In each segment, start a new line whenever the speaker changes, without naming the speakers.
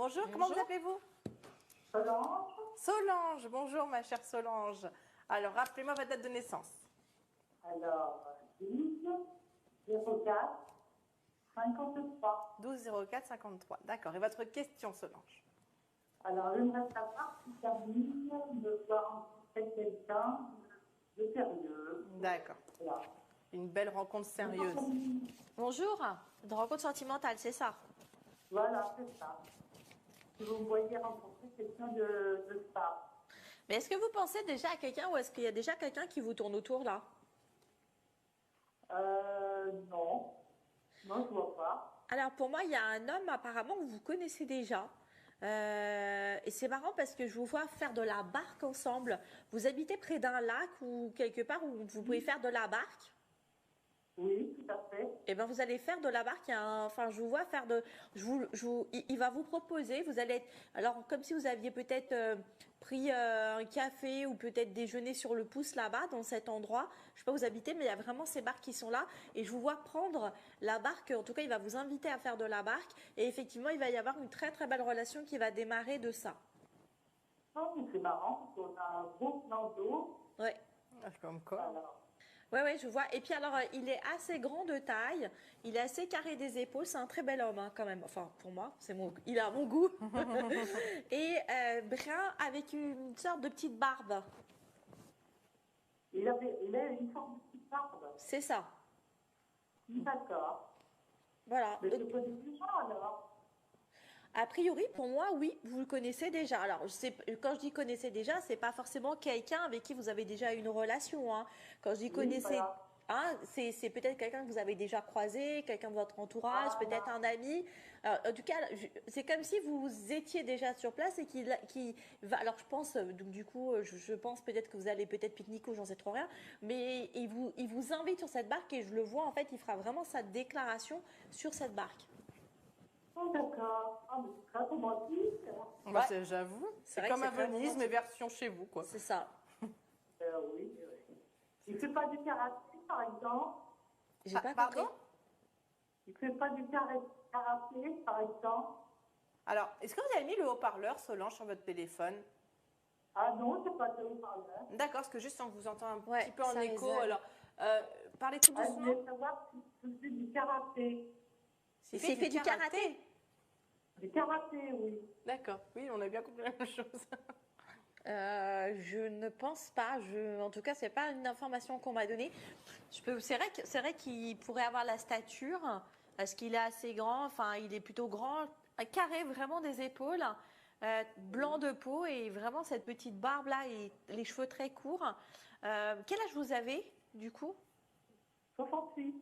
Bonjour, comment vous appelez-vous?
Solange.
Solange, bonjour ma chère Solange. Alors, rappelez-moi votre date de naissance.
Alors, 12 04 53.
12 04 53. D'accord. Et votre question, Solange?
Alors, j'aimerais savoir si Camille doit rencontrer quelqu'un de sérieux.
D'accord.
Voilà.
Une belle rencontre sérieuse.
Bonjour, une rencontre sentimentale, c'est ça?
Voilà, c'est ça. Si vous me voyez rencontrer quelqu'un de stable.
Mais est-ce que vous pensez déjà à quelqu'un ou est-ce qu'il y a déjà quelqu'un qui vous tourne autour là?
Non. Non, je vois pas.
Alors pour moi, il y a un homme apparemment que vous connaissez déjà. Et c'est marrant parce que je vous vois faire de la barque ensemble. Vous habitez près d'un lac ou quelque part où vous pouvez faire de la barque?
Oui, tout à fait.
Eh bien, vous allez faire de la barque. Enfin, je vous vois faire de. Il va vous proposer. Vous allez être. Alors, comme si vous aviez peut-être pris un café ou peut-être déjeuner sur le pouce là-bas, dans cet endroit. Je ne sais pas où vous habitez, mais il y a vraiment ces barques qui sont là. Et je vous vois prendre la barque. En tout cas, il va vous inviter à faire de la barque. Et effectivement, il va y avoir une très très belle relation qui va démarrer de ça.
Oh, mais c'est marrant, parce qu'on a un beau plan d'eau.
Ouais.
Ah, comme quoi.
Alors,
Ouais, je vois. Et puis alors, il est assez grand de taille, il est assez carré des épaules, c'est un très bel homme hein, quand même. Enfin, pour moi, il a mon goût. Et brun avec une sorte de petite barbe.
il a une forme de petite barbe.
C'est ça.
D'accord.
Voilà.
Mais je
Donc,
connais plus ça alors.
a priori, pour moi, oui, vous le connaissez déjà. Alors, quand je dis connaissez déjà, c'est pas forcément quelqu'un avec qui vous avez déjà une relation. Hein. Quand je dis
Oui,
connaissez,
voilà.
hein, c'est peut-être quelqu'un que vous avez déjà croisé, quelqu'un de votre entourage,
Ah,
peut-être
non.
un ami. Alors, en tout cas, c'est comme si vous étiez déjà sur place et qu'il va. Alors, je pense, donc du coup, je pense peut-être que vous allez peut-être pique-niquer ou j'en sais trop rien, mais il vous invite sur cette barque et je le vois en fait, il fera vraiment sa déclaration sur cette barque.
Oh, d'accord. Ah, mais c'est très romantique.
Bah,
Ouais.
j'avoue,
C'est
c'est
vrai
comme
que
à
c'est très
Venise,
romantique.
mais version chez vous, quoi.
C'est ça.
Oui, oui. Il ne fait pas du karaté, par exemple.
J'ai pas
Pardon?
compris.
Il ne fait pas du karaté, par exemple.
Alors, est-ce que vous avez mis le haut-parleur, Solange, sur votre téléphone?
Ah non, c'est pas de haut-parleur.
D'accord, parce que juste on vous entend un
Ouais,
petit peu en
ça
écho.
résonne.
Alors, parlez tout
Ah, je
doucement.
voulais savoir si tu fais du karaté.
Il fait du karaté.
Du karaté, oui.
D'accord, oui, on a bien compris la même chose.
Je ne pense pas. En tout cas, c'est pas une information qu'on m'a donnée. C'est vrai qu'il pourrait avoir la stature, parce qu'il est assez grand. Enfin, il est plutôt grand, carré vraiment des épaules, blanc de peau et vraiment cette petite barbe là et les cheveux très courts. Quel âge vous avez du coup?
68.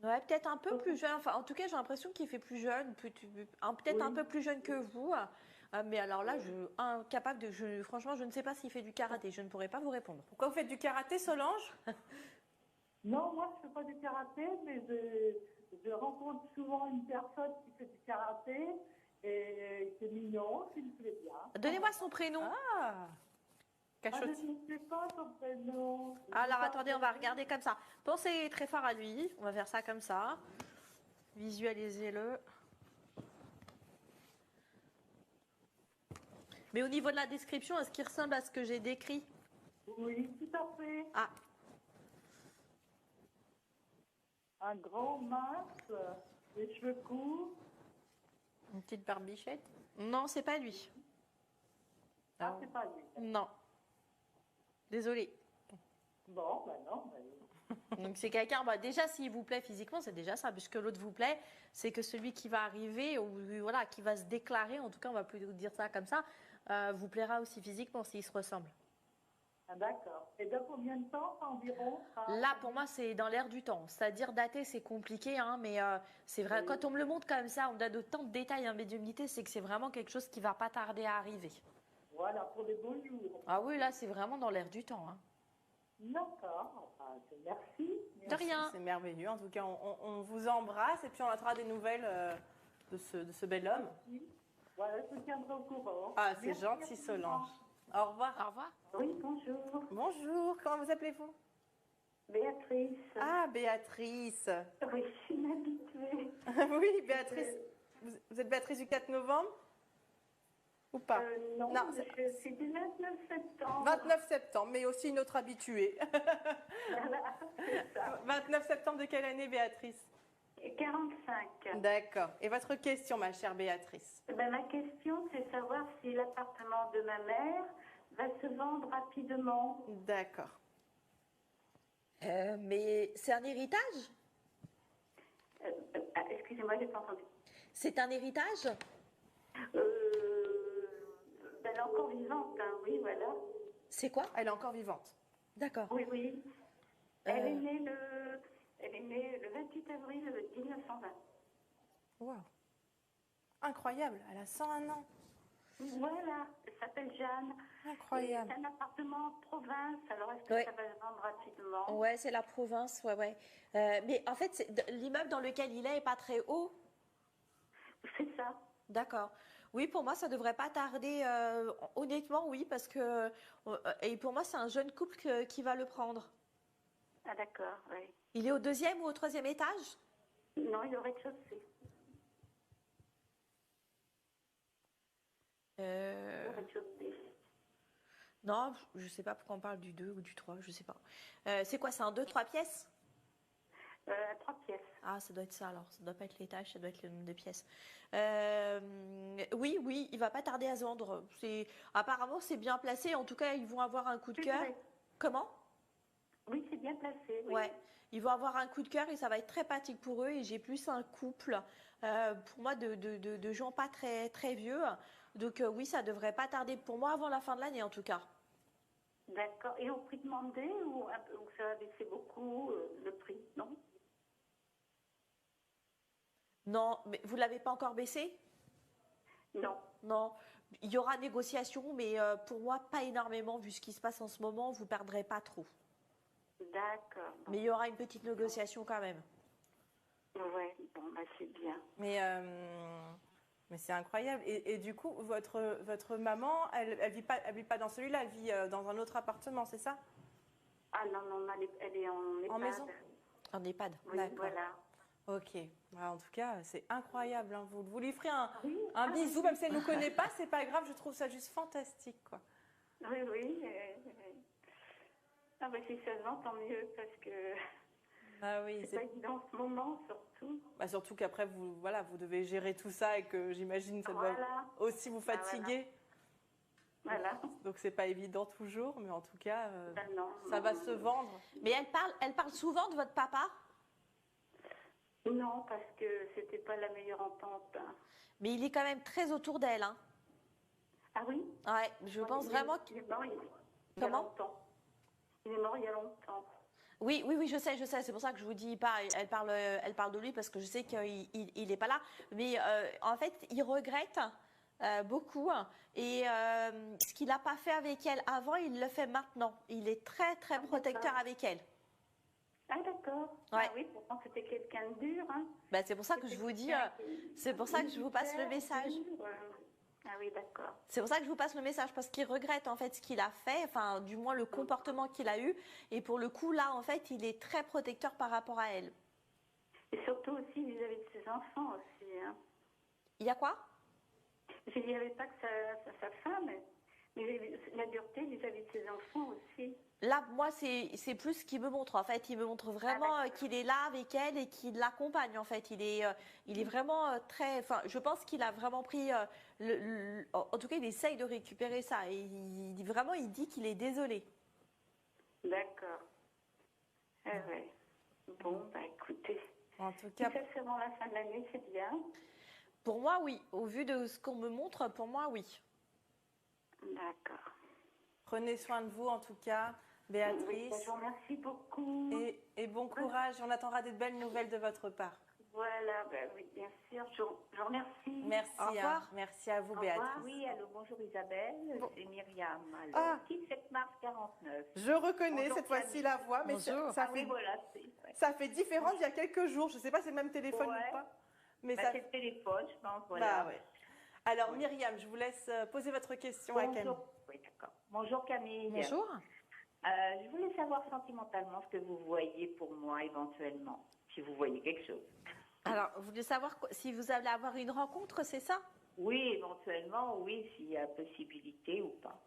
Ouais, peut-être un peu plus jeune. Enfin, en tout cas, j'ai l'impression qu'il fait plus jeune, peut-être
Oui.
un peu plus jeune que vous. Mais alors là, incapable franchement, je ne sais pas s'il fait du karaté. Je ne pourrais pas vous répondre.
Pourquoi vous faites du karaté, Solange?
Non, moi, je ne fais pas du karaté, mais je rencontre souvent une personne qui fait du karaté et c'est mignon, qui me plaît bien.
Donnez-moi son prénom.
Ah,
Ah, je
cachotis.
ne sais pas son prénom. Je sais
Alors
pas
attendez,
son
on va
prénom.
regarder comme ça. Pensez très fort à lui. On va faire ça comme ça. Visualisez-le. Mais au niveau de la description, est-ce qu'il ressemble à ce que j'ai décrit?
Oui, tout à fait.
Ah,
Un grand mince, les cheveux courts.
Une petite barbichette?
non, c'est pas lui.
Ah, c'est pas lui.
Non. Désolée.
Bon, ben non, ben,
Donc c'est quelqu'un, bah déjà s'il vous plaît physiquement, c'est déjà ça, puisque l'autre vous plaît, c'est que celui qui va arriver, ou voilà, qui va se déclarer, en tout cas on va plutôt dire ça comme ça, vous plaira aussi physiquement s'il se ressemble.
ah, d'accord. Et dans combien de temps environ ça?
Là pour moi c'est dans l'air du temps, c'est-à-dire dater c'est compliqué, hein, mais c'est vrai,
Oui.
quand on me le montre comme ça, on donne autant de détails en médiumnité, c'est que c'est vraiment quelque chose qui va pas tarder à arriver.
Voilà, pour les beaux jours.
Ah oui, là c'est vraiment dans l'air du temps. Hein.
D'accord. Ah, merci.
De rien.
C'est merveilleux. En tout cas, on vous embrasse et puis on attendra des nouvelles de ce bel homme.
Merci. Voilà, je vous tiendrai au courant.
Ah, c'est
Merci
gentil,
infiniment.
Solange. Au revoir.
Au revoir.
Oui, bonjour.
Bonjour, comment vous appelez-vous?
Béatrice.
Ah, Béatrice.
Oui, je suis une habituée.
Oui, Béatrice. vous êtes Béatrice du 4 novembre? Ou pas?
Non,
Non,
c'est du 29 septembre.
29 septembre, mais aussi une autre habituée.
Voilà, c'est ça.
29 septembre de quelle année, Béatrice?
45.
D'accord. Et votre question, ma chère Béatrice?
Ben, ma question, c'est savoir si l'appartement de ma mère va se vendre rapidement.
D'accord.
Mais c'est un héritage?
Excusez-moi, j'ai pas entendu.
C'est un héritage?
Ben, elle est encore vivante, hein, oui, voilà.
C'est quoi?
Elle est encore vivante.
D'accord.
Oui, oui. Elle est née le 28 avril 1920.
Wow. Incroyable, elle a 101 ans.
Voilà, elle s'appelle Jeanne.
Incroyable.
C'est un appartement en province, alors est-ce que
Ouais.
ça va se vendre rapidement?
Ouais, c'est la province, ouais, ouais. Mais en fait, l'immeuble dans lequel il est pas très haut.
C'est ça.
D'accord. Oui, pour moi, ça devrait pas tarder. Honnêtement, oui, parce que et pour moi, c'est un jeune couple qui va le prendre.
Ah d'accord, oui.
Il est au deuxième ou au troisième étage?
Non, il y aurait de chaussée.
Euh,
Il y aurait de chaussée.
Non, je sais pas pourquoi on parle du 2 ou du 3, je sais pas. C'est quoi, c'est un 2-3 pièces?
3 pièces.
Ah, ça doit être ça alors. Ça doit pas être l'étage, ça doit être le nombre de pièces. Oui, oui, il va pas tarder à se vendre. Apparemment, c'est bien placé. En tout cas, ils vont avoir un coup de
C'est
cœur.
vrai.
Comment?
Oui, c'est bien placé. Oui.
Ouais, ils vont avoir un coup de cœur et ça va être très pratique pour eux. Et j'ai plus un couple, pour moi, de gens pas très, très vieux. Donc oui, ça devrait pas tarder pour moi avant la fin de l'année en tout cas.
D'accord. Et au prix demandé ou ça va baisser beaucoup le prix, non?
Non, mais vous l'avez pas encore baissé?
Non.
Non, il y aura négociation, mais pour moi, pas énormément vu ce qui se passe en ce moment. Vous perdrez pas trop.
D'accord.
Mais il y aura une petite négociation quand même.
Ouais, bon, bah c'est bien.
Mais c'est incroyable. Et du coup, votre maman, elle vit pas dans celui-là, elle vit dans un autre appartement, c'est ça?
Ah non, non, elle est en EHPAD.
En maison?
En EHPAD.
Oui,
D'accord.
voilà.
Ok. En tout cas, c'est incroyable. Hein. Vous lui ferez
Oui.
un bisou, même si elle ne nous connaît pas, c'est pas grave, je trouve ça juste fantastique, quoi.
Oui, oui. Ah bah si ça se vend, tant mieux, parce que
Ah oui,
c'est pas évident en ce moment, surtout.
surtout qu'après, vous devez gérer tout ça et que j'imagine que ça doit
Voilà.
aussi vous fatiguer.
Voilà.
Donc c'est pas évident toujours, mais en tout cas,
Ben non,
ça
non,
va
non.
se vendre.
Mais elle parle souvent de votre papa?
Non, parce que c'était pas la meilleure entente. Hein.
Mais il est quand même très autour d'elle, hein.
Ah oui?
Ouais, je pense vraiment
Il
que...
est mort il y a
Comment?
longtemps. Il est mort il y a longtemps.
Oui, oui, oui, je sais, je sais. C'est pour ça que je vous dis pas. Elle parle de lui parce que je sais qu'il est pas là. Mais en fait, il regrette beaucoup. Et ce qu'il n'a pas fait avec elle avant, il le fait maintenant. Il est très, très protecteur avec elle.
Ah d'accord.
Ouais.
Ah oui, pourtant c'était quelqu'un de dur. Hein.
Ben, c'est pour ça que je vous dis. C'est pour ça que je vous passe le message.
Ah oui, d'accord.
C'est pour ça que je vous passe le message parce qu'il regrette en fait ce qu'il a fait, enfin du moins le comportement qu'il a eu. Et pour le coup là, en fait, il est très protecteur par rapport à elle.
Et surtout aussi vis-à-vis de ses enfants aussi. Hein.
Il y a quoi?
Je n'y avais pas que sa femme, mais la dureté vis-à-vis de ses enfants aussi.
Là, moi, c'est plus ce qu'il me montre. En fait, il me montre vraiment qu'il est là avec elle et qu'il l'accompagne. En fait, il est vraiment très. Enfin, je pense qu'il a vraiment pris. En tout cas, il essaye de récupérer ça. Et il dit qu'il est désolé.
D'accord. Ah ouais. Bon, bah écoutez.
En tout
Si
cas,
ça se fait avant la fin de l'année, c'est bien.
Pour moi, oui. Au vu de ce qu'on me montre, pour moi, oui.
D'accord.
prenez soin de vous en tout cas,
Oui,
Béatrice.
je vous remercie beaucoup.
Et bon courage. On attendra des belles nouvelles de votre part.
Voilà, bah oui, bien sûr. Je vous remercie.
Merci.
Au revoir.
Hein. Merci à vous,
Au revoir.
Béatrice.
Oui, allô, bonjour Isabelle,
Bon.
c'est Myriam. Alors,
Ah.
17 mars 49.
Je reconnais
Bonjour,
cette fois-ci
Camille.
la voix, mais
Bonjour.
ça
Ah oui,
fait,
voilà, c'est ouais.
ça fait différent d'il y a quelques jours. Je ne sais pas si c'est le même téléphone
Ouais.
ou pas. Mais
Bah,
ça
c'est le téléphone, je pense, voilà.
Bah, ouais. Alors
Oui.
Myriam, je vous laisse poser votre question à Camille.
Bonjour. Oui, d'accord. Bonjour Camille.
Bonjour.
Je voulais savoir sentimentalement ce que vous voyez pour moi éventuellement, si vous voyez quelque chose.
Alors, vous voulez savoir si vous allez avoir une rencontre, c'est ça?
Oui, éventuellement, oui, s'il y a possibilité ou pas.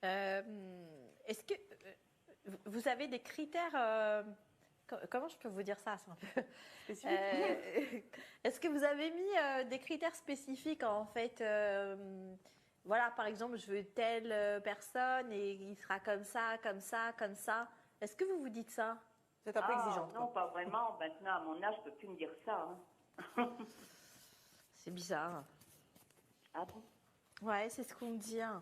Est-ce que vous avez des critères comment je peux vous dire ça? C'est un peu
Spécifique.
Est-ce que vous avez mis des critères spécifiques en fait? Voilà, par exemple, je veux telle personne et il sera comme ça, comme ça, comme ça. Est-ce que vous vous dites ça?
Vous êtes un peu exigeante.
Non,
quoi.
pas vraiment. Maintenant, à mon âge, je peux plus me dire ça. Hein.
C'est bizarre.
Ah bon?
Ouais, c'est ce qu'on me dit. Hein.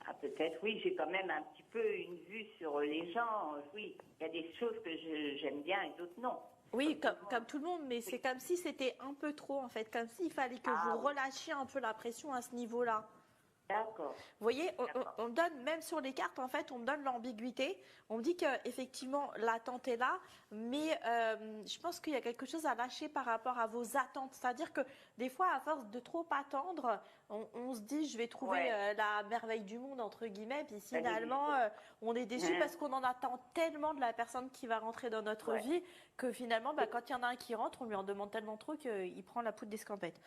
Ah, peut-être, oui, j'ai quand même un petit peu une vue sur les gens. Oui, il y a des choses que j'aime bien et d'autres non.
Oui, comme tout le monde, mais c'est comme si c'était un peu trop en fait, comme s'il fallait que vous relâchiez un peu la pression à ce niveau-là.
D'accord.
Vous voyez,
D'accord.
on donne, même sur les cartes, en fait, on me donne l'ambiguïté. On me dit qu'effectivement, l'attente est là, mais je pense qu'il y a quelque chose à lâcher par rapport à vos attentes. C'est-à-dire que des fois, à force de trop attendre, on se dit, je vais trouver la merveille du monde, entre guillemets, puis finalement, on est déçu parce qu'on en attend tellement de la personne qui va rentrer dans notre vie que finalement, quand il y en a un qui rentre, on lui en demande tellement trop qu'il prend la poudre d'escampette.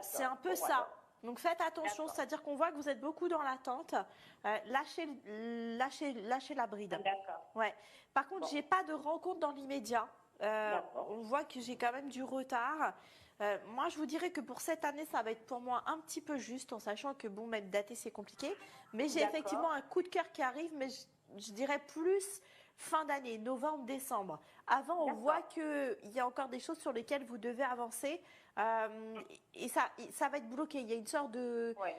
C'est un peu ça. Donc faites attention, c'est-à-dire qu'on voit que vous êtes beaucoup dans l'attente. Lâchez la bride.
D'accord.
Ouais. Par contre, j'ai pas de rencontre dans l'immédiat. On voit que j'ai quand même du retard. Moi, je vous dirais que pour cette année, ça va être pour moi un petit peu juste, en sachant que bon, même dater, c'est compliqué. Mais j'ai effectivement un coup de cœur qui arrive, mais je dirais plus fin d'année, novembre, décembre. Avant, on voit qu'il y a encore des choses sur lesquelles vous devez avancer. Et ça va être bloqué. Il y a une sorte de...
Ouais.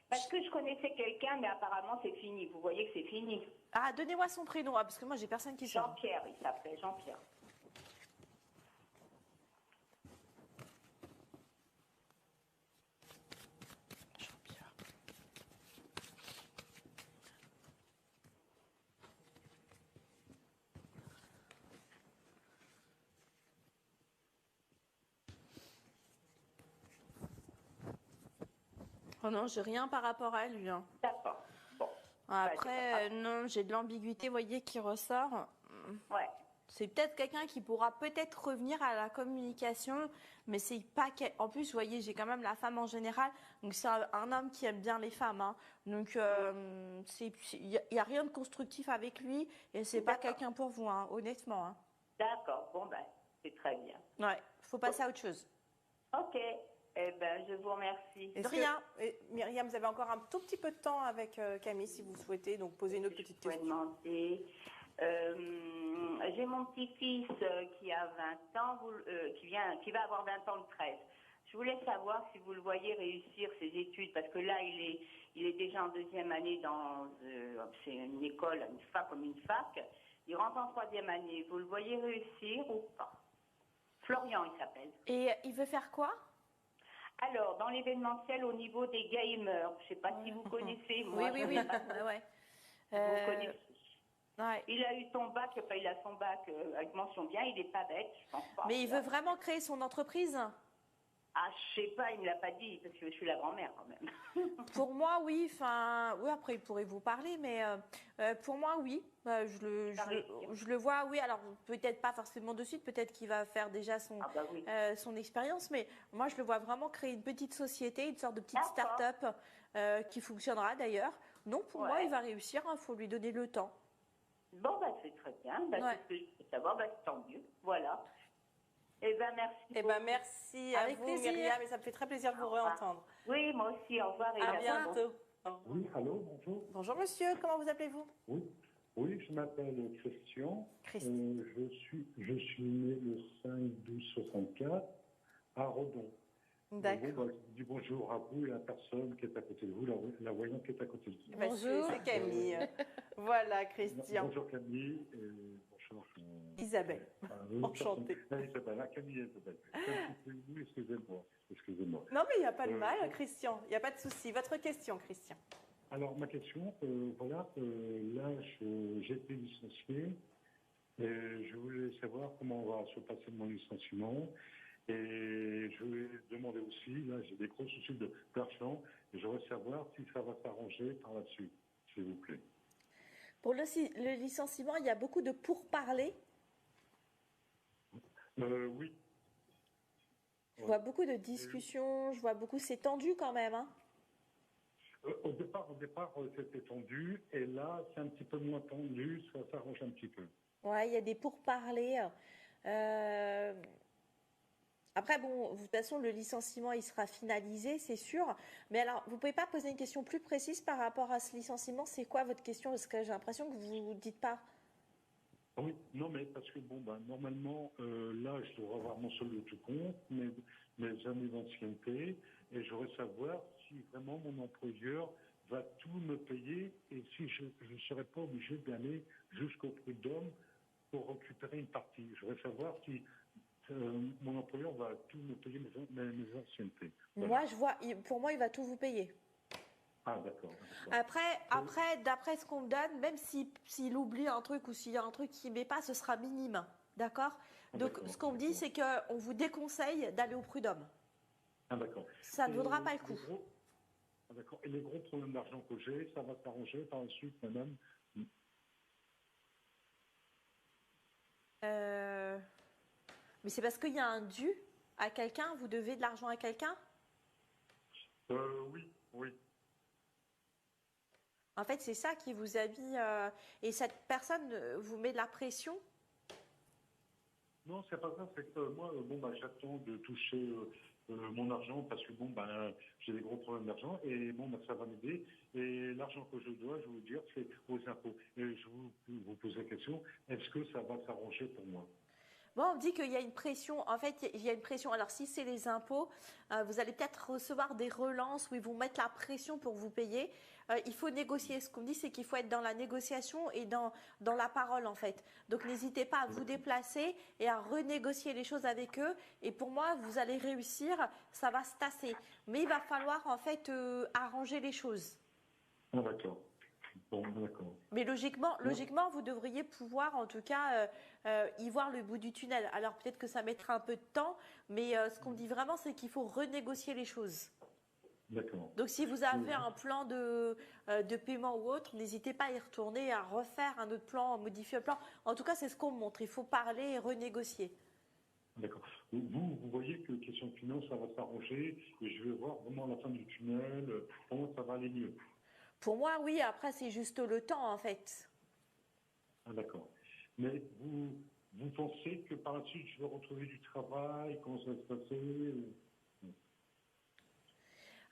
Parce que je connaissais quelqu'un, mais apparemment c'est fini. Vous voyez que c'est fini.
Ah, donnez-moi son prénom, parce que moi, j'ai personne qui sort.
Jean-Pierre, il s'appelait Jean-Pierre.
Oh non, j'ai rien par rapport à lui. Hein.
D'accord. Bon.
Après, non, j'ai de l'ambiguïté, vous voyez, qui ressort.
Ouais.
C'est peut-être quelqu'un qui pourra peut-être revenir à la communication, mais c'est pas... En plus, vous voyez, j'ai quand même la femme en général, donc c'est un homme qui aime bien les femmes. Hein. Donc, il n'y a rien de constructif avec lui, et c'est pas quelqu'un pour vous, hein, honnêtement. Hein.
D'accord. Bon, c'est très bien.
Ouais, faut passer à autre chose.
Ok. Eh ben, je vous remercie.
De rien.
Myriam, vous avez encore un tout petit peu de temps avec Camille, si vous souhaitez, donc poser une autre petite question.
Demander. J'ai mon petit-fils qui a 20 ans, qui va avoir 20 ans le 13. Je voulais savoir si vous le voyez réussir ses études, parce que là, il est déjà en deuxième année dans c'est une école, une fac comme une fac. Il rentre en troisième année. Vous le voyez réussir ou pas? Florian, il s'appelle.
Et il veut faire quoi?
Alors, dans l'événementiel, au niveau des gamers, je ne sais pas si vous connaissez. Moi,
oui. Ouais.
Vous connaissez.
Ouais.
Il a eu son bac, il a son bac avec mention bien, il n'est pas bête, je pense pas.
Mais il veut vraiment créer son entreprise?
Ah, je sais pas, il ne l'a pas dit, parce que je suis la grand-mère quand même.
Pour moi, oui. Enfin, oui, après, il pourrait vous parler, mais pour moi, oui. Je le vois, oui. Alors, peut-être pas forcément de suite, peut-être qu'il va faire déjà son expérience, mais moi, je le vois vraiment créer une petite société, une sorte de petite start-up qui fonctionnera d'ailleurs. Non, pour moi, il va réussir, il faut lui donner le temps.
Bon, c'est très bien. C'est ce que je veux savoir, tant mieux. Voilà. Eh bien, merci.
Eh bien, merci à vous, Myriam, et ça me fait très plaisir de vous réentendre.
Oui, moi aussi, au revoir. Et
à bientôt.
Oui, allô, bonjour.
Bonjour, monsieur, comment vous appelez-vous?
Oui, je m'appelle Christian. Je suis né le 5/12/64 à Redon.
D'accord.
Je dis bonjour à vous et à la personne qui est à côté de vous, la voyante qui est à côté de vous.
Bonjour. C'est Camille. Voilà, Christian.
Bonjour Camille. Bonjour
Isabelle. Enchantée.
Isabelle, Camille Isabelle. Excusez-moi.
Non, mais il n'y a pas de mal, Christian. Il n'y a pas de souci. Votre question, Christian.
Alors, ma question, là, j'ai été licencié. Je voulais savoir comment va se passer mon licenciement. Et je voulais demander aussi, là, j'ai des gros soucis d'argent, et je voudrais savoir si ça va s'arranger par la suite, s'il vous plaît.
Pour le licenciement, il y a beaucoup de pourparlers.
Oui.
Je vois beaucoup de discussions, je vois beaucoup, c'est tendu quand même, hein.
Au départ, c'était tendu, et là, c'est un petit peu moins tendu, ça s'arrange un petit peu.
Ouais, il y a des pourparlers. Euh, Après, bon, de toute façon, le licenciement, il sera finalisé, c'est sûr. Mais alors, vous pouvez pas poser une question plus précise par rapport à ce licenciement? C'est quoi votre question? Parce que j'ai l'impression que vous ne dites pas.
Oui, non, mais parce que bon, ben, normalement, là, je devrais avoir mon solde de tout compte, mes années d'ancienneté, et je voudrais savoir si vraiment mon employeur va tout me payer et si je ne serai pas obligé d'aller jusqu'au prud'homme pour récupérer une partie. Je voudrais savoir si mon employeur va tout me payer mes anciennetés. Voilà.
Moi, je vois, pour moi, il va tout vous payer.
Ah, d'accord, d'accord.
Après, d'après ce qu'on me donne, même s'il oublie un truc ou s'il y a un truc qui ne met pas, ce sera minime. D'accord?
Ah,
Donc,
d'accord,
ce qu'on me dit,
d'accord.
c'est qu'on vous déconseille d'aller au prud'homme.
Ah, d'accord.
Ça ne
Et
vaudra pas le coup.
ah, d'accord. Et les gros problèmes d'argent que j'ai, ça va s'arranger par la suite, madame?
Euh, Mais c'est parce qu'il y a un dû à quelqu'un, vous devez de l'argent à quelqu'un?
Oui, oui.
En fait, c'est ça qui vous a mis. Et cette personne vous met de la pression?
Non, c'est pas ça, c'est que moi, bon, bah, j'attends de toucher mon argent parce que bon, bah, j'ai des gros problèmes d'argent et bon, bah, ça va m'aider. Et l'argent que je dois, je vais vous dire, c'est aux impôts. Et je vous pose la question, est-ce que ça va s'arranger pour moi?
Bon, on me dit qu'il y a une pression. En fait, il y a une pression. Alors, si c'est les impôts, vous allez peut-être recevoir des relances où ils vont mettre la pression pour vous payer. Il faut négocier. Ce qu'on me dit, c'est qu'il faut être dans la négociation et dans la parole, en fait. Donc, n'hésitez pas à vous déplacer et à renégocier les choses avec eux. Et pour moi, vous allez réussir. Ça va se tasser. Mais il va falloir, en fait, arranger les choses.
Ah, d'accord. Bon, d'accord.
Mais logiquement,
Non,
vous devriez pouvoir en tout cas y voir le bout du tunnel. Alors peut-être que ça mettra un peu de temps, mais ce qu'on dit vraiment, c'est qu'il faut renégocier les choses.
d'accord.
Donc si vous avez un plan de paiement ou autre, n'hésitez pas à y retourner, à refaire un autre plan, à modifier le plan. En tout cas, c'est ce qu'on me montre. Il faut parler et renégocier.
D'accord. Vous voyez que question de finance, ça va s'arranger et je vais voir vraiment la fin du tunnel, comment ça va aller mieux.
Pour moi, oui, après, c'est juste le temps, en fait.
Ah, d'accord. Mais vous pensez que par la suite, je vais retrouver du travail, comment ça va se passer?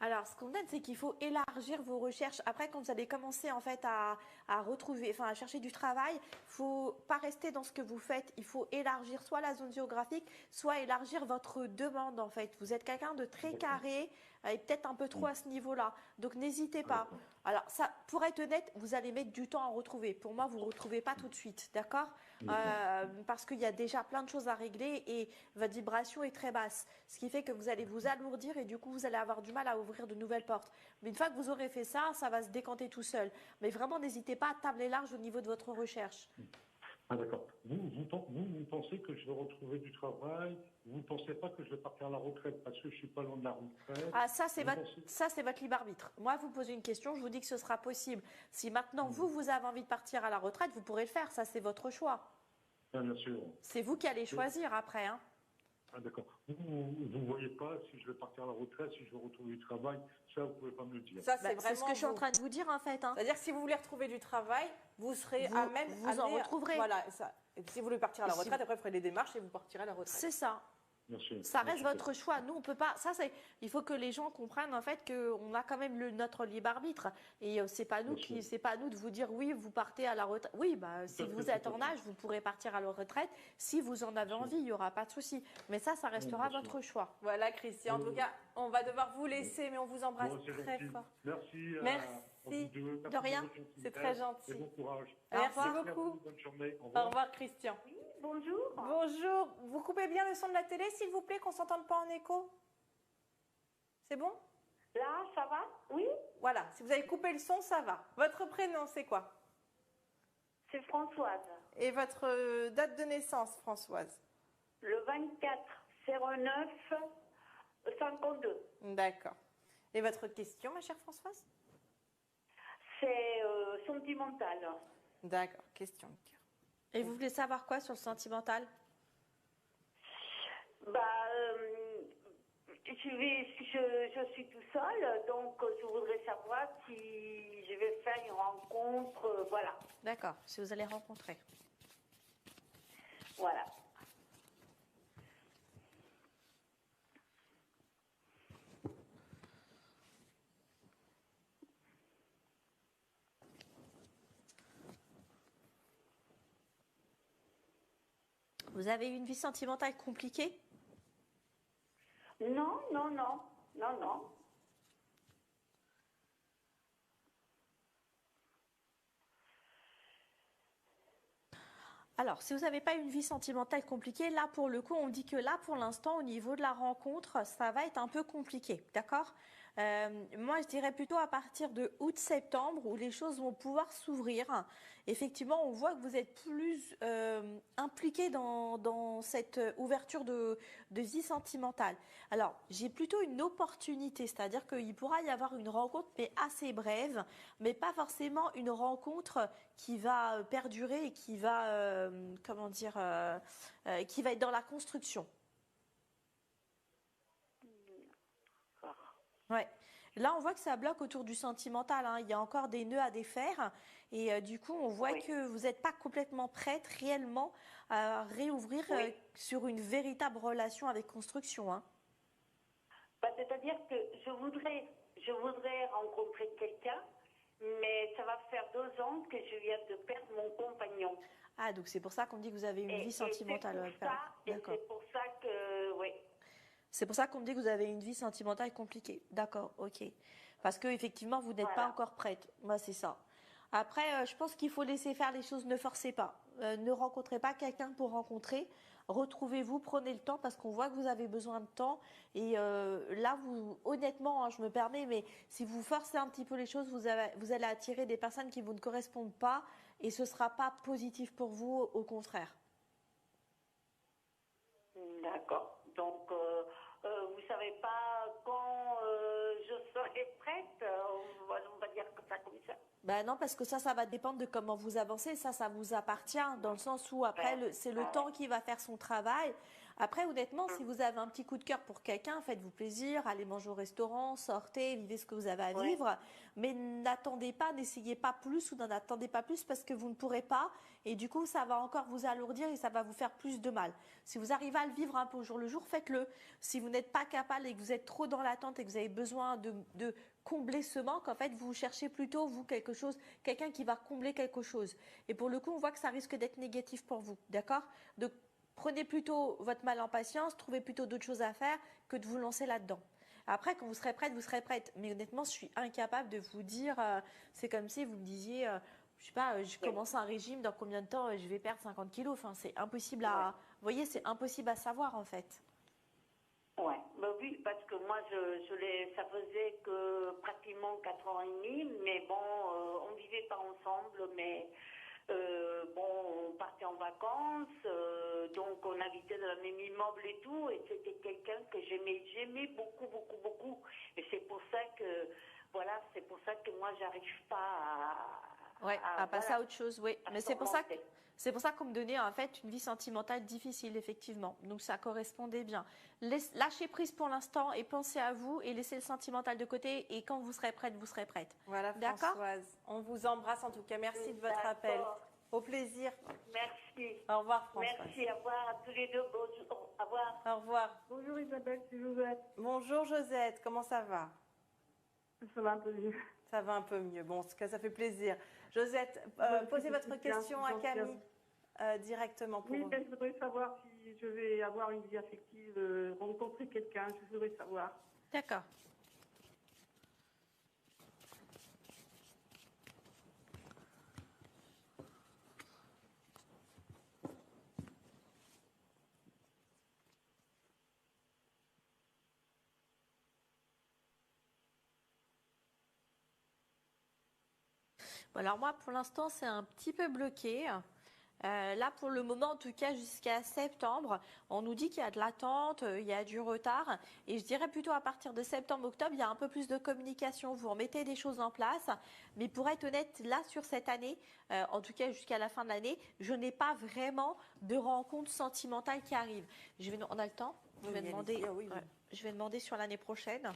Alors, ce qu'on donne, c'est qu'il faut élargir vos recherches. Après, quand vous allez commencer en fait à retrouver, enfin à chercher du travail, faut pas rester dans ce que vous faites. Il faut élargir soit la zone géographique, soit élargir votre demande en fait. Vous êtes quelqu'un de très
D'accord.
carré et peut-être un peu trop à ce niveau-là. Donc, n'hésitez
Ah,
pas.
d'accord.
Alors, ça, pour être honnête, vous allez mettre du temps à retrouver. Pour moi, vous ne retrouvez pas tout de suite, d'accord?
D'accord.
Parce qu'il y a déjà plein de choses à régler et votre vibration est très basse. Ce qui fait que vous allez vous alourdir et du coup, vous allez avoir du mal à ouvrir de nouvelles portes. Mais une fois que vous aurez fait ça, ça va se décanter tout seul. Mais vraiment, n'hésitez pas à tabler large au niveau de votre recherche.
Ah, d'accord. Vous pensez que je vais retrouver du travail? Vous ne pensez pas que je vais partir à la retraite parce que je ne suis pas loin de la retraite?
Ah, ça, c'est
Vous
votre,
pensez...
ça, c'est votre libre arbitre. Moi, vous posez une question, je vous dis que ce sera possible. Si maintenant,
Hmm.
vous avez envie de partir à la retraite, vous pourrez le faire. Ça, c'est votre choix.
Ah, bien sûr.
C'est vous qui allez choisir après, hein.
Ah, d'accord. Vous ne voyez pas si je vais partir à la retraite, si je vais retrouver du travail, ça, vous ne pouvez pas me le dire.
Ça, c'est
C'est
vraiment
ce que je suis en
vous.
train de vous dire, en fait, hein.
C'est-à-dire que si vous voulez retrouver du travail, vous serez
Vous-
à même
vous en
amené-
retrouverez.
Voilà, ça. Et si vous voulez partir à la
Et si
retraite, après vous ferez des démarches et vous partirez à la retraite.
C'est ça.
Bien sûr.
Ça
Bien
reste
sûr.
votre choix. Nous, on peut pas. Ça, c'est. Il faut que les gens comprennent en fait qu'on a quand même notre libre arbitre. Et c'est pas nous
Bien sûr.
c'est pas à nous de vous dire oui, vous partez à la retraite. Oui, bah si
Tout à fait,
vous
tout à
êtes en
fait.
âge, vous pourrez partir à la retraite. Si vous en avez
Bien sûr.
envie, il y aura pas de souci. Mais ça restera
bien sûr.
votre choix.
Voilà, Christian. En tout cas, on va devoir vous laisser, mais on vous embrasse
Bon, c'est
très
gentil.
fort.
Merci.
Merci.
À vous deux. Merci
De rien.
votre gentillesse
C'est très gentil.
Et bon courage.
Merci
revoir.
Merci à
beaucoup.
vous. Bonne journée. Au
Au
revoir.
revoir, Christian.
Bonjour.
Bonjour. Vous coupez bien le son de la télé, s'il vous plaît, qu'on ne s'entende pas en écho. C'est bon?
Là, ça va? Oui,
Voilà. Si vous avez coupé le son, ça va. Votre prénom, c'est quoi?
c'est Françoise.
Et votre date de naissance, Françoise?
Le 24/09 52.
D'accord. Et votre question, ma chère Françoise?
C'est sentimental.
D'accord. Question de cœur.
Et vous voulez savoir quoi sur le sentimental?
Bah, je suis tout seul, donc je voudrais savoir si je vais faire une rencontre, voilà.
D'accord, si vous allez rencontrer.
Voilà.
Vous avez une vie sentimentale compliquée?
Non, non, non, non, non.
Alors, si vous n'avez pas une vie sentimentale compliquée, là, pour le coup, on dit que là, pour l'instant, au niveau de la rencontre, ça va être un peu compliqué, d'accord? Moi, je dirais plutôt à partir de août-septembre, où les choses vont pouvoir s'ouvrir. Effectivement, on voit que vous êtes plus impliqué dans cette ouverture de vie sentimentale. Alors, j'ai plutôt une opportunité, c'est-à-dire qu'il pourra y avoir une rencontre, mais assez brève, mais pas forcément une rencontre qui va perdurer et qui va, comment dire, qui va être dans la construction. Ouais. Là, on voit que ça bloque autour du sentimental, hein. Il y a encore des nœuds à défaire. Et du coup, on voit
Oui.
que vous n'êtes pas complètement prête réellement à réouvrir
Oui.
sur une véritable relation avec construction, hein.
Bah, c'est-à-dire que je voudrais rencontrer quelqu'un, mais ça va faire 2 ans que je viens de perdre mon compagnon.
Ah, donc c'est pour ça qu'on dit que vous avez une vie sentimentale. D'accord.
C'est pour ça que, oui.
C'est pour ça qu'on me dit que vous avez une vie sentimentale compliquée. D'accord, ok. Parce que effectivement, vous n'êtes pas
Voilà.
encore prête. Moi, c'est ça. Après, je pense qu'il faut laisser faire les choses. Ne forcez pas. Ne rencontrez pas quelqu'un pour rencontrer. Retrouvez-vous, prenez le temps parce qu'on voit que vous avez besoin de temps. Et là, vous, honnêtement, hein, je me permets, mais si vous forcez un petit peu les choses, vous allez attirer des personnes qui vous ne correspondent pas et ce ne sera pas positif pour vous, au contraire.
D'accord. Donc, vous savez pas quand je serai prête, on va dire ça comme ça.
Ben non, parce que ça va dépendre de comment vous avancez. Ça vous appartient dans le sens où après, c'est le temps qui va faire son travail. Après, honnêtement, si vous avez un petit coup de cœur pour quelqu'un, faites-vous plaisir, allez manger au restaurant, sortez, vivez ce que vous avez à vivre. Mais n'attendez pas, n'essayez pas plus ou n'en attendez pas plus parce que vous ne pourrez pas. Et du coup, ça va encore vous alourdir et ça va vous faire plus de mal. Si vous arrivez à le vivre un peu au jour le jour, faites-le. Si vous n'êtes pas capable et que vous êtes trop dans l'attente et que vous avez besoin de combler ce manque, en fait, vous cherchez plutôt, vous, quelque chose, quelqu'un qui va combler quelque chose. Et pour le coup, on voit que ça risque d'être négatif pour vous, d'accord? Donc, prenez plutôt votre mal en patience, trouvez plutôt d'autres choses à faire que de vous lancer là-dedans. Après, quand vous serez prête, vous serez prête. Mais honnêtement, je suis incapable de vous dire, c'est comme si vous me disiez, je sais pas, je commence un régime, dans combien de temps je vais perdre 50 kilos. Enfin, c'est impossible à, vous voyez, c'est impossible à savoir, en fait.
Ouais, bah oui, parce que moi, ça faisait que pratiquement 4 ans et demi, mais bon, on vivait pas ensemble, mais bon, on partait en vacances, donc on habitait dans le même immeuble et tout, et c'était quelqu'un que j'aimais beaucoup, beaucoup, beaucoup. Et c'est pour ça que, voilà, c'est pour ça que moi, j'arrive pas
à passer à autre chose, oui. Mais c'est pour ça que.
surmonter.
C'est pour ça qu'on me donnait en fait une vie sentimentale difficile, effectivement. Donc ça correspondait bien. Lâchez prise pour l'instant et pensez à vous et laissez le sentimental de côté. Et quand vous serez prête, vous serez prête.
Voilà,
D'accord ?
Françoise. On vous embrasse en tout cas. Merci de votre appel. Au plaisir.
Merci.
Au revoir, Françoise.
Merci, au revoir à tous les deux. Bonjour. Au revoir.
Au revoir.
Bonjour Isabelle, c'est Josette.
Bonjour Josette, comment ça va?
Ça va un peu mieux.
Ça va un peu mieux. Bon, en tout cas, ça fait plaisir. Josette, posez votre question à Camille directement pour
Oui,
vous.
mais je voudrais savoir si je vais avoir une vie affective, rencontrer quelqu'un, je voudrais savoir.
D'accord. Bon, alors moi, pour l'instant, c'est un petit peu bloqué. Là, pour le moment, en tout cas, jusqu'à septembre, on nous dit qu'il y a de l'attente, il y a du retard. Et je dirais plutôt à partir de septembre-octobre, il y a un peu plus de communication. Vous remettez des choses en place. Mais pour être honnête, là, sur cette année, en tout cas jusqu'à la fin de l'année, je n'ai pas vraiment de rencontres sentimentales qui arrivent. On a le temps ? Je vais
Oui,
demander,
allez-y. Ah oui, oui.
ouais, je vais demander sur l'année prochaine.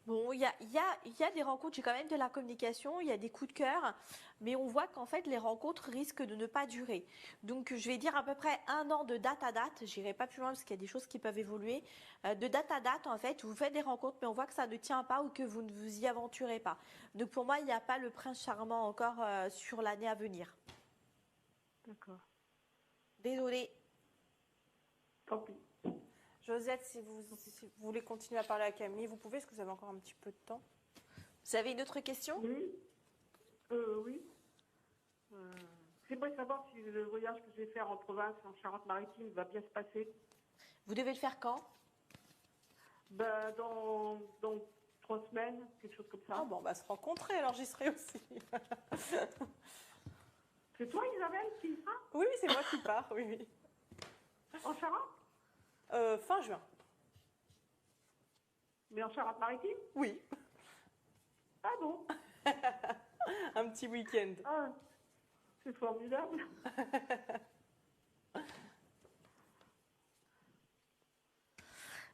Bon, il y a des rencontres, j'ai quand même de la communication, il y a des coups de cœur, mais on voit qu'en fait, les rencontres risquent de ne pas durer. Donc, je vais dire à peu près 1 an de date à date. J'irai pas plus loin parce qu'il y a des choses qui peuvent évoluer. De date à date, en fait, vous faites des rencontres, mais on voit que ça ne tient pas ou que vous ne vous y aventurez pas. Donc, pour moi, il n'y a pas le prince charmant encore sur l'année à venir.
D'accord.
Désolée.
Tant pis.
Josette, si vous voulez continuer à parler à Camille, vous pouvez, parce que vous avez encore un petit peu de temps.
Vous avez une autre question?
Oui. Oui. J'aimerais savoir si le voyage que je vais faire en province, en Charente-Maritime, va bien se passer.
Vous devez le faire quand?
Ben, dans 3 semaines, quelque chose comme ça.
Ah bon, on va se rencontrer, alors j'y serai aussi.
C'est toi, Isabelle, qui y sera
Oui, oui, c'est moi qui pars, oui, oui.
en Charente?
Fin juin.
Mais en Charente-Maritime?
Oui,
Ah bon?
un petit week-end.
Ah, c'est formidable.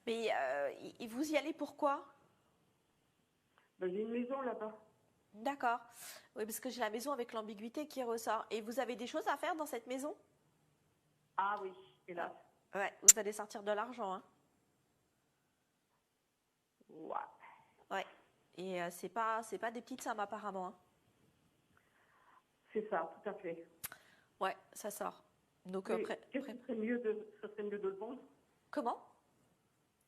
Mais vous y allez pourquoi?
Ben, j'ai une maison là-bas.
D'accord. Oui, parce que j'ai la maison avec l'ambiguïté qui ressort. Et vous avez des choses à faire dans cette maison?
Ah oui, hélas.
Ouais, vous allez sortir de l'argent, hein.
Ouais.
Ouais. Et c'est pas des petites sommes apparemment, hein.
C'est ça, tout à fait.
Ouais, ça sort. Donc
Mais qu'est-ce que ce serait mieux de le vendre?
comment?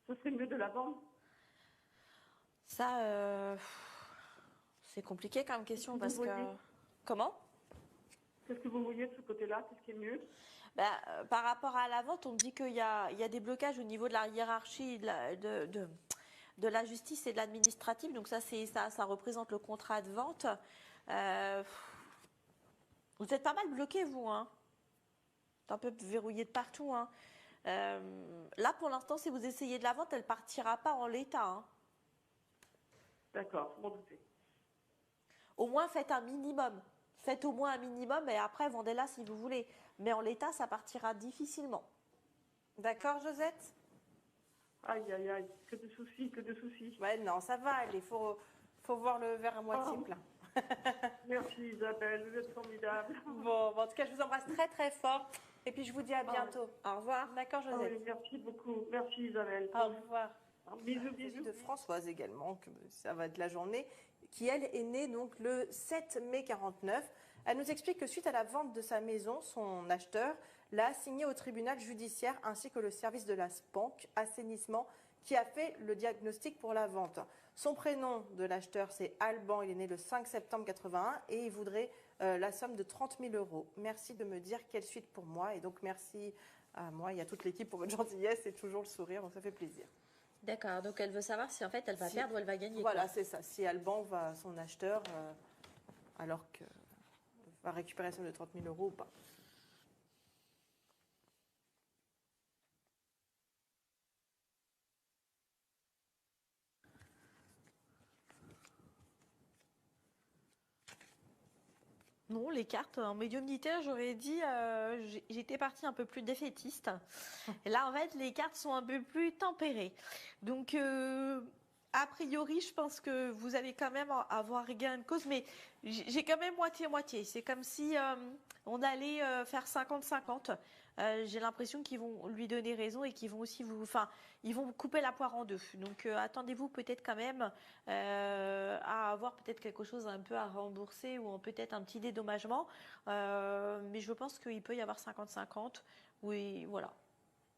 Ce serait mieux de la vendre?
Ça, c'est compliqué comme question
Vous
parce que
voyez
comment?
Qu'est-ce que vous voyez de ce côté-là? Qu'est-ce qui est mieux?
Ben, par rapport à la vente, on me dit qu'il y a des blocages au niveau de la hiérarchie de la justice et de l'administratif. Donc ça représente le contrat de vente. Euh, vous êtes pas mal bloqué, vous, hein. C'est un peu verrouillé de partout, hein. Là, pour l'instant, si vous essayez de la vente, elle partira pas en l'état, hein.
D'accord, je m'en doutais.
Au moins, faites un minimum. Faites au moins un minimum et après, vendez-la si vous voulez. Mais en l'état, ça partira difficilement.
D'accord, Josette?
Aïe, aïe, aïe, que de soucis, que de soucis.
Ouais, non, ça va aller. Faut voir le verre à moitié
Oh.
plein.
Merci Isabelle, vous êtes formidable.
Bon, en tout cas, je vous embrasse très très fort. Et puis, je vous dis à bientôt.
Au revoir.
D'accord,
Ah
Josette?
oui, merci beaucoup. Merci Isabelle.
Au revoir.
Bisous,
Il s'agit
bisous.
de Françoise également, que ça va être la journée, qui elle est née donc le 7 mai 49. Elle nous explique que suite à la vente de sa maison, son acheteur l'a assignée au tribunal judiciaire ainsi que le service de la SPANC, assainissement, qui a fait le diagnostic pour la vente. Son prénom de l'acheteur, c'est Alban, il est né le 5 septembre 81 et il voudrait la somme de 30 000 euros. Merci de me dire quelle suite pour moi et donc merci à moi et à toute l'équipe pour votre gentillesse et toujours le sourire, donc ça fait plaisir.
D'accord, donc elle veut savoir si en fait elle va
Si-
perdre ou elle va gagner.
Voilà,
Quoi.
c'est ça. Si Alban va à son acheteur, alors que va récupérer la somme de 30 000 euros ou pas.
Non, les cartes en médiumnité, j'aurais dit, j'étais partie un peu plus défaitiste. Et là, en fait, les cartes sont un peu plus tempérées. Donc, a priori, je pense que vous allez quand même avoir gain de cause, mais j'ai quand même moitié-moitié. C'est comme si on allait faire 50-50. J'ai l'impression qu'ils vont lui donner raison et qu'ils vont aussi ils vont couper la poire en deux. Donc, attendez-vous peut-être quand même à avoir peut-être quelque chose un peu à rembourser ou peut-être un petit dédommagement. Mais je pense qu'il peut y avoir 50-50. Oui, voilà.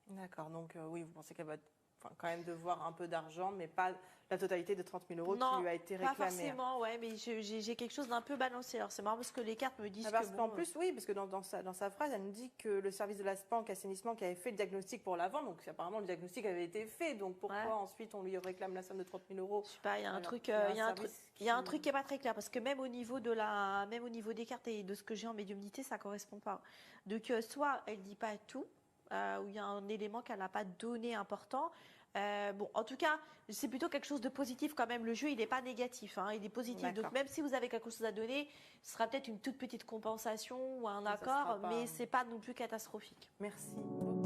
D'accord. Donc oui, vous pensez qu'elle va enfin, quand même devoir un peu d'argent, mais pas la totalité de 30 000 €
Non,
qui lui a été
pas
réclamée.
forcément, ouais, mais j'ai quelque chose d'un peu balancé. Alors c'est marrant parce que les cartes me disent
Parce
que
qu'en
bon,
plus, oui, parce que dans sa phrase, elle nous dit que le service de la SPANC Assainissement qui avait fait le diagnostic pour la vente, donc apparemment le diagnostic avait été fait, donc pourquoi
Ouais.
ensuite on lui réclame la somme de 30 000 €?
je sais pas, il y a un
Alors
truc,
qu'il y a un
il y a un truc,
service
il y a un
qui-
truc qui est pas très clair parce que même au niveau des cartes et de ce que j'ai en médiumnité, ça correspond pas. Donc soit elle dit pas tout, ou il y a un élément qu'elle n'a pas donné important. Bon, en tout cas, c'est plutôt quelque chose de positif quand même. Le jeu, il n'est pas négatif, hein, il est positif. Donc
D'accord.
même si vous avez quelque chose à donner, ce sera peut-être une toute petite compensation ou un
Ça
accord,
sera pas-
mais c'est pas non plus catastrophique.
Merci beaucoup.